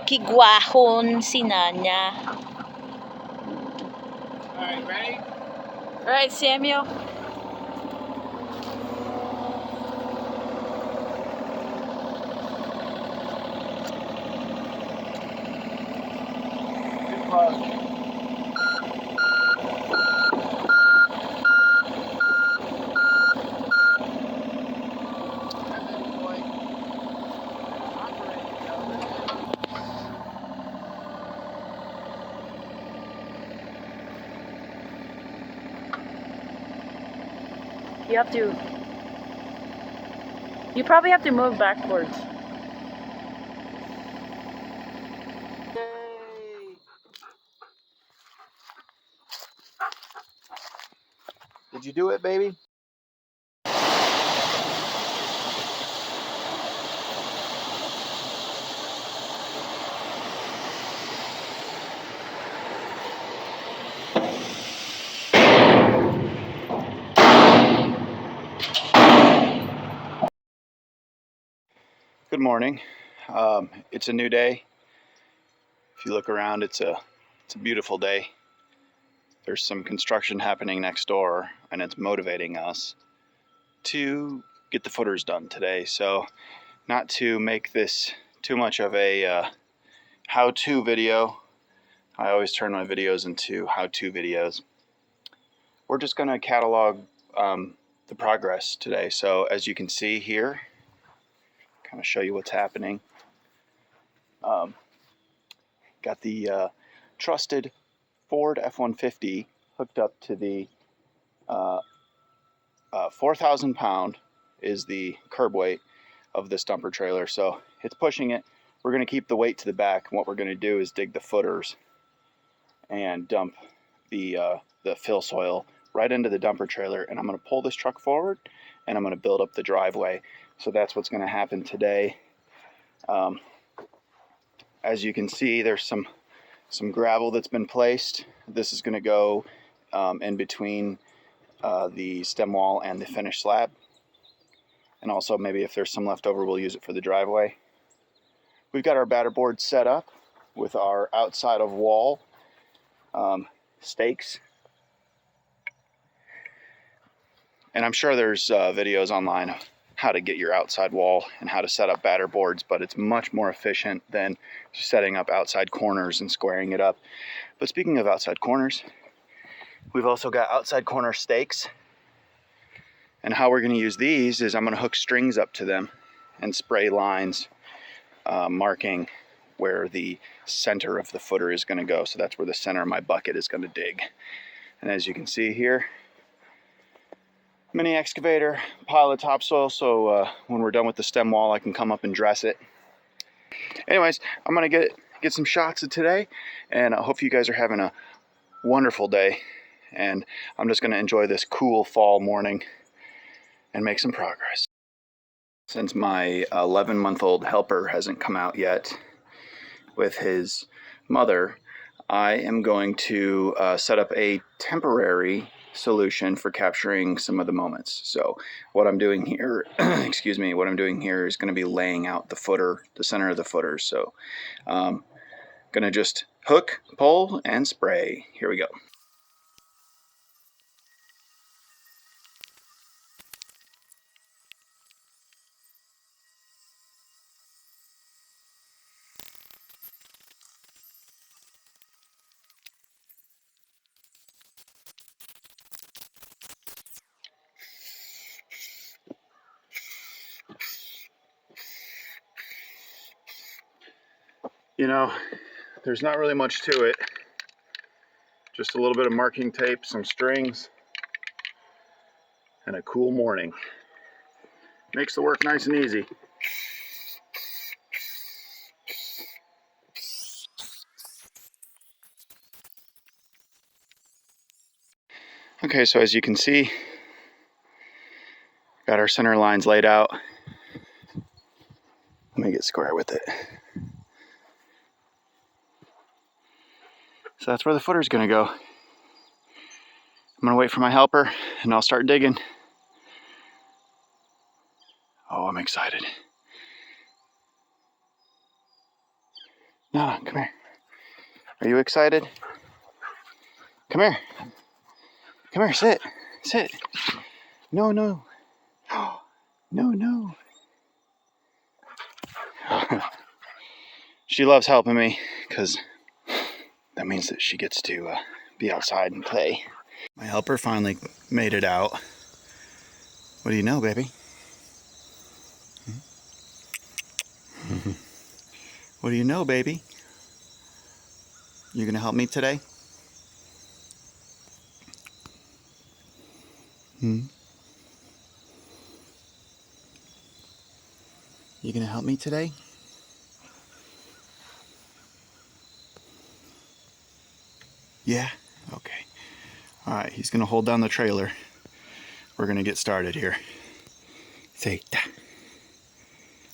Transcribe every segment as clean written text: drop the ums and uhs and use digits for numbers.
Kigwahon si Nanya. Alright, ready? Alright, Samuel. Good plug. You probably have to move backwards. Yay! Did you do it, baby? Good morning. It's a new day. If you look around, it's a beautiful day. There's some construction happening next door, and it's motivating us to get the footers done today. So, not to make this too much of a how-to video. I always turn my videos into how-to videos. We're just going to catalog the progress today. So, as you can see here, kind of show you what's happening. Got the trusted Ford F-150 hooked up to the 4,000 pound is the curb weight of this dumper trailer. So it's pushing it. We're going to keep the weight to the back. And what we're going to do is dig the footers and dump the fill soil right into the dumper trailer. And I'm going to pull this truck forward and I'm going to build up the driveway. So that's what's going to happen today. As you can see, there's some gravel that's been placed. This is going to go in between the stem wall and the finished slab. And also maybe if there's some left over, we'll use it for the driveway. We've got our batter board set up with our outside of wall stakes. And I'm sure there's videos online of how to get your outside wall and how to set up batter boards, but it's much more efficient than setting up outside corners and squaring it up. But speaking of outside corners, we've also got outside corner stakes. And how we're going to use these is I'm going to hook strings up to them and spray lines marking where the center of the footer is going to go. So that's where the center of my bucket is going to dig. And as you can see here, mini excavator, pile of topsoil, so when we're done with the stem wall, I can come up and dress it. Anyways, I'm going to get some shots of today, and I hope you guys are having a wonderful day. And I'm just going to enjoy this cool fall morning and make some progress. Since my 11-month-old helper hasn't come out yet with his mother, I am going to set up a temporary solution for capturing some of the moments. So what I'm doing here, excuse me, what I'm doing here is going to be laying out the footer, the center of the footer. So going to just hook, pull, and spray. Here we go. You know, there's not really much to it. Just a little bit of marking tape, some strings, and a cool morning. Makes the work nice and easy. Okay, so as you can see, got our center lines laid out. Let me get square with it. So that's where the footer's gonna go. I'm gonna wait for my helper and I'll start digging. Oh, I'm excited. Nana, come here. Are you excited? Come here. Come here, sit. Sit. No, no. No, no. She loves helping me because that means that she gets to be outside and play. My helper finally made it out. What do you know, baby? What do you know, baby? You gonna help me today? You gonna help me today? Yeah? Okay. Alright, he's gonna hold down the trailer. We're gonna get started here. Say da.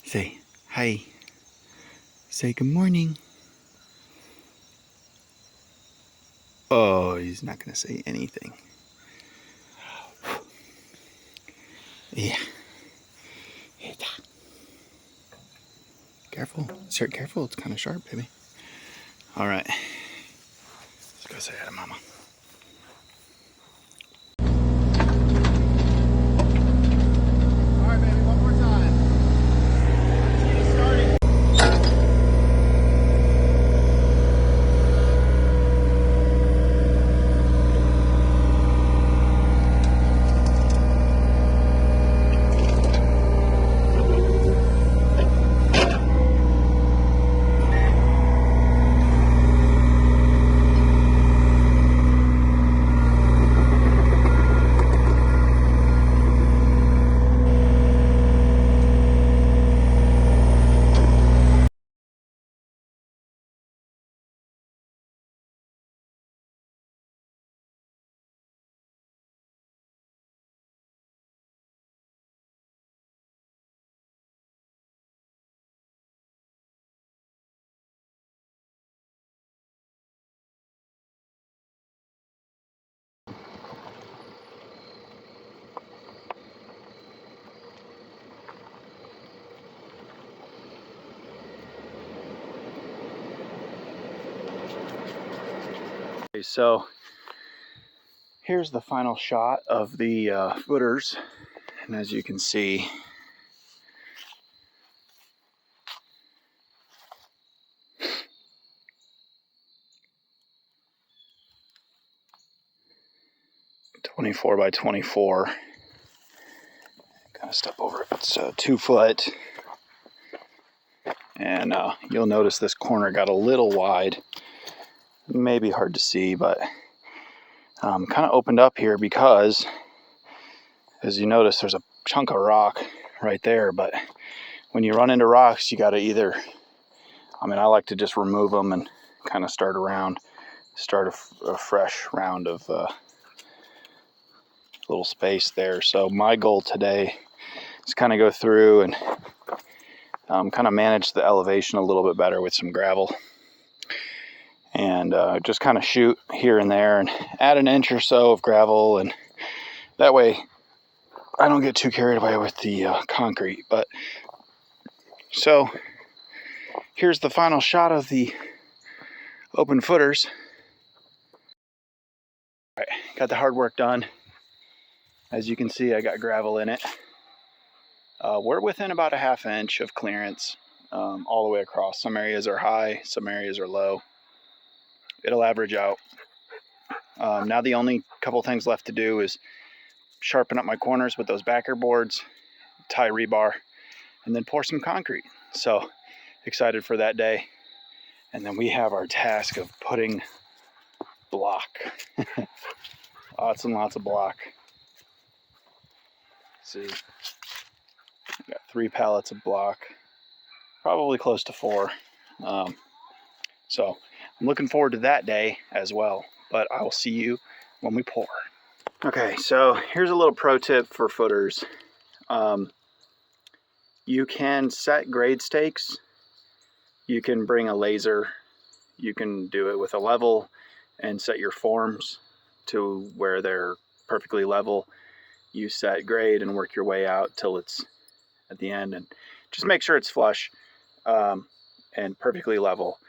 Say hi. Say good morning. Oh, he's not gonna say anything. Yeah. Careful. Sir, careful. It's kind of sharp, baby. Alright. Let's go say hi to Mama. Alright, baby. One more time. Let's get started. 'Kay, so here's the final shot of the footers, and as you can see, .24 by 24. Kind of step over it. It's 2 foot, and you'll notice this corner got a little wide. Maybe hard to see, but kind of opened up here because, as you notice, there's a chunk of rock right there. But when you run into rocks, you got to either, I mean, I like to just remove them and kind of start a fresh round of little space there. So my goal today is kind of go through and kind of manage the elevation a little bit better with some gravel, and just kind of shoot here and there and add an inch or so of gravel, and that way I don't get too carried away with the concrete. But so here's the final shot of the open footers. All right, got the hard work done. As you can see, I got gravel in it. We're within about a ½ inch of clearance all the way across. Some areas are high, some areas are low. It'll average out. Now the only couple things left to do is sharpen up my corners with those backer boards, tie rebar, and then pour some concrete. So excited for that day. And then we have our task of putting block. Lots and lots of block. See, got 3 pallets of block, probably close to 4. So I'm looking forward to that day as well, but I will see you when we pour. Okay, so here's a little pro tip for footers. You can set grade stakes. You can bring a laser. You can do it with a level and set your forms to where they're perfectly level. You set grade and work your way out till it's at the end, and just make sure it's flush and perfectly level.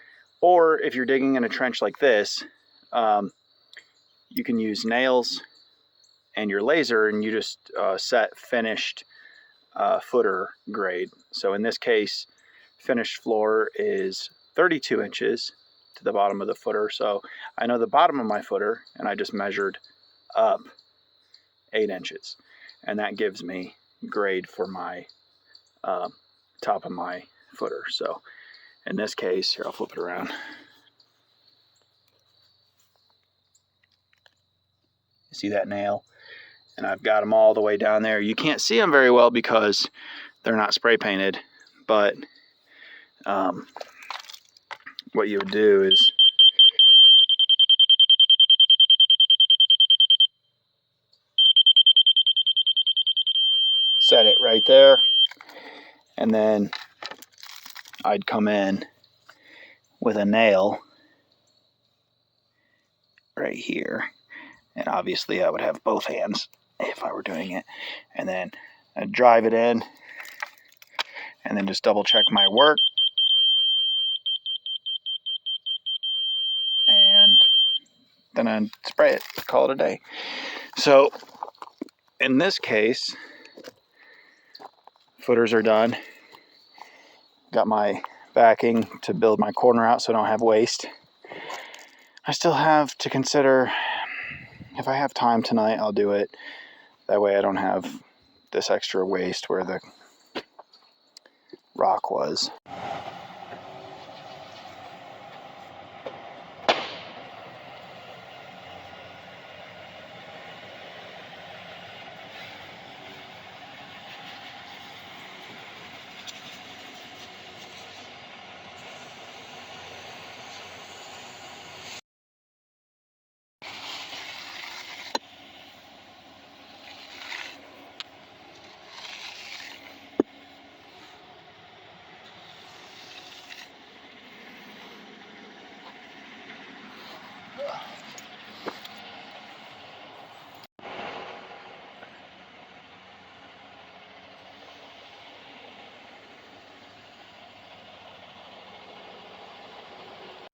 Or if you're digging in a trench like this, you can use nails and your laser, and you just set finished footer grade. So in this case, finished floor is 32 inches to the bottom of the footer. So I know the bottom of my footer, and I just measured up 8 inches, and that gives me grade for my top of my footer. So in this case, here, I'll flip it around. You see that nail? And I've got them all the way down there. You can't see them very well because they're not spray painted, but what you would do is set it right there, and then I'd come in with a nail right here, and obviously I would have both hands if I were doing it, and then I'd drive it in, and then just double check my work, and then I'd spray it, call it a day. So in this case, footers are done. Got my backing to build my corner out so I don't have waste. I still have to consider, if I have time tonight, I'll do it. That way I don't have this extra waste where the rock was.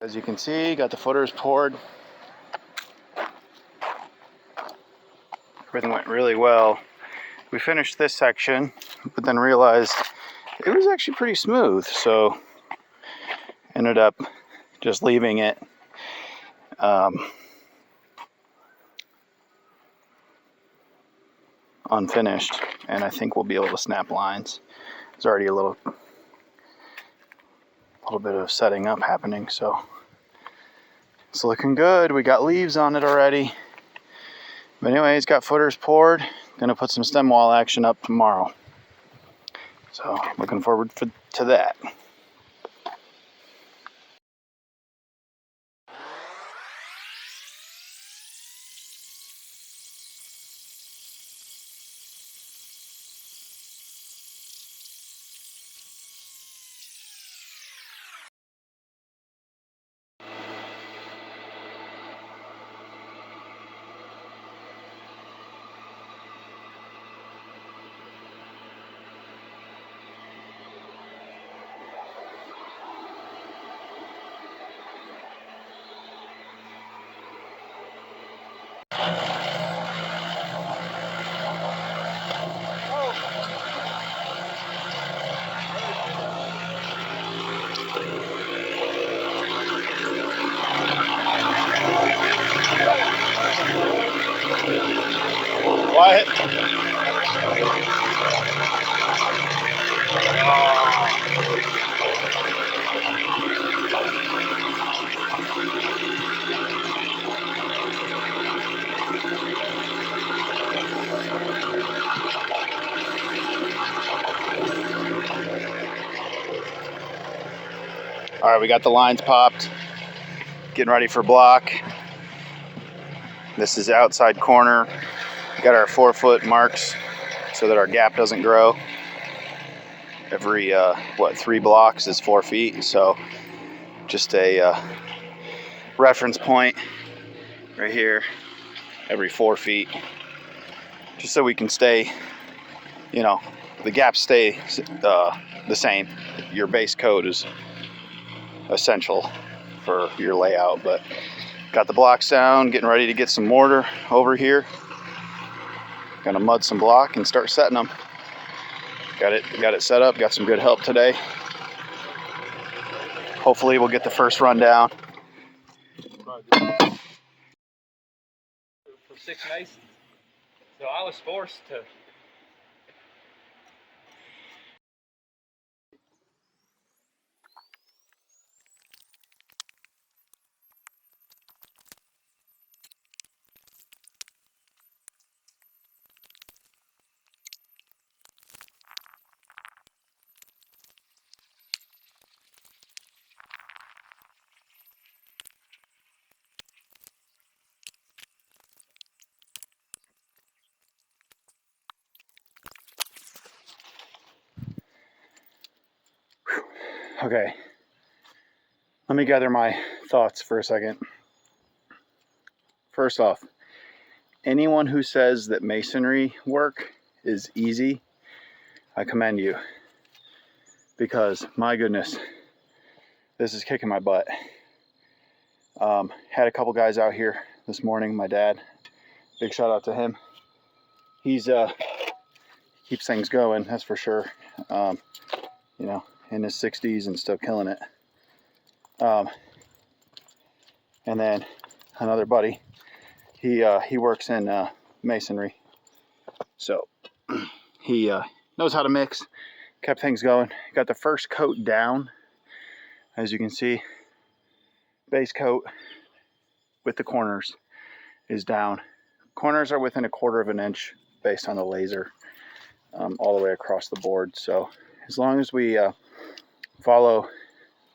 As you can see, got the footers poured. Everything went really well. We finished this section, but then realized it was actually pretty smooth, so ended up just leaving it unfinished, and I think we'll be able to snap lines. There's already a little bit of setting up happening, so it's looking good. We got leaves on it already. But anyways, got footers poured. Gonna put some stem wall action up tomorrow. So looking forward to that. Quiet. All right, we got the lines popped. Getting ready for block. This is outside corner. Got our 4-foot marks so that our gap doesn't grow. Every 3 blocks is 4 feet, so just a reference point right here every 4 feet, just so we can stay, the gaps stay the same. Your base coat is essential for your layout, but got the blocks down, getting ready to get some mortar over here. Gonna mud some block and start setting them. Got it set up, got some good help today. Hopefully we'll get the first run down. For 6 masons. So I was forced to. Okay, let me gather my thoughts for a second. First off, anyone who says that masonry work is easy, I commend you, because my goodness, this is kicking my butt. Had a couple guys out here this morning. My dad, big shout out to him. He's keeps things going, that's for sure. In his 60s and still killing it. And then another buddy, he works in masonry, so he knows how to mix. Kept things going. Got the first coat down, as you can see. Base coat with the corners is down. Corners are within 1/4 of an inch based on the laser, all the way across the board. So as long as we follow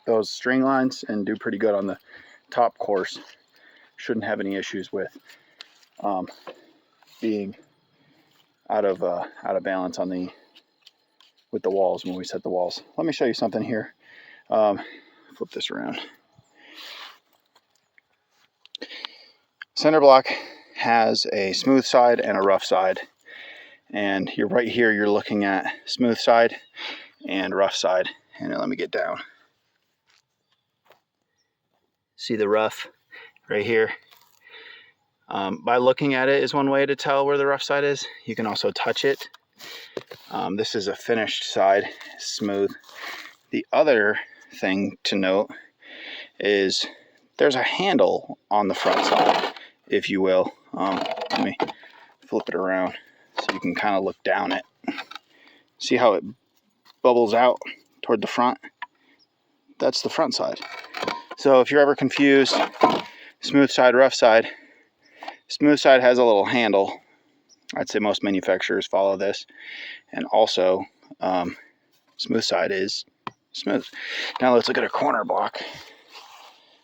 those string lines and do pretty good on the top course, shouldn't have any issues with being out of balance on with the walls when we set the walls. Let me show you something here. Flip this around. Center block has a smooth side and a rough side, and you're right here, you're looking at smooth side and rough side. And let me get down. See the rough right here? By looking at it is one way to tell where the rough side is. You can also touch it. This is a finished side, smooth. The other thing to note is there's a handle on the front side, if you will. Let me flip it around so you can kind of look down it. See how it bubbles out toward the front? That's the front side. So if you're ever confused, smooth side, rough side, smooth side has a little handle. I'd say most manufacturers follow this. And also, smooth side is smooth. Now let's look at a corner block.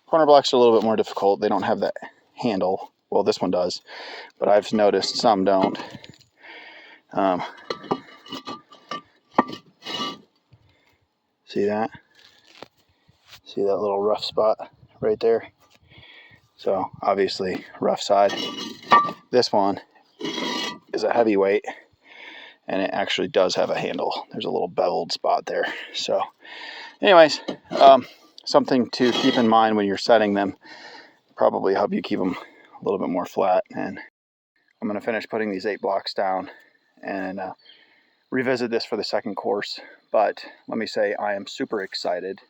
Corner blocks are a little bit more difficult. They don't have that handle. Well, this one does, but I've noticed some don't. See that? See that little rough spot right there? So obviously rough side. This one is a heavyweight, and it actually does have a handle. There's a little beveled spot there. So anyways, something to keep in mind when you're setting them. Probably help you keep them a little bit more flat. And I'm going to finish putting these 8 blocks down and revisit this for the second course. But let me say, I am super excited.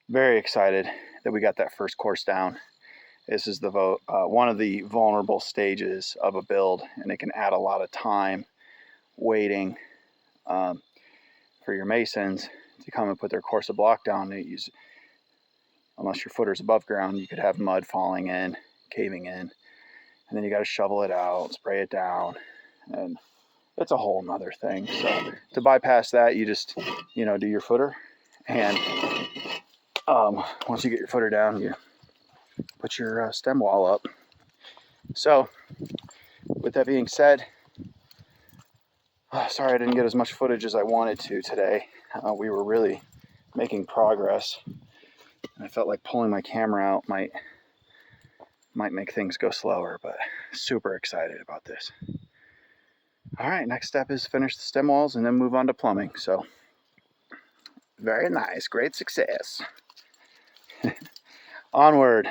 Very excited that we got that first course down. This is the one of the vulnerable stages of a build, and it can add a lot of time waiting for your masons to come and put their course of block down. Unless your footer's above ground, you could have mud falling in, caving in, and then you got to shovel it out, spray it down, and it's a whole nother thing. So to bypass that, you just do your footer, and once you get your footer down, you put your stem wall up, So, with that being said, sorry I didn't get as much footage as I wanted to today. We were really making progress. And I felt like pulling my camera out might make things go slower, but super excited about this. All right, next step is finish the stem walls and then move on to plumbing. So, very nice, great success. Onward.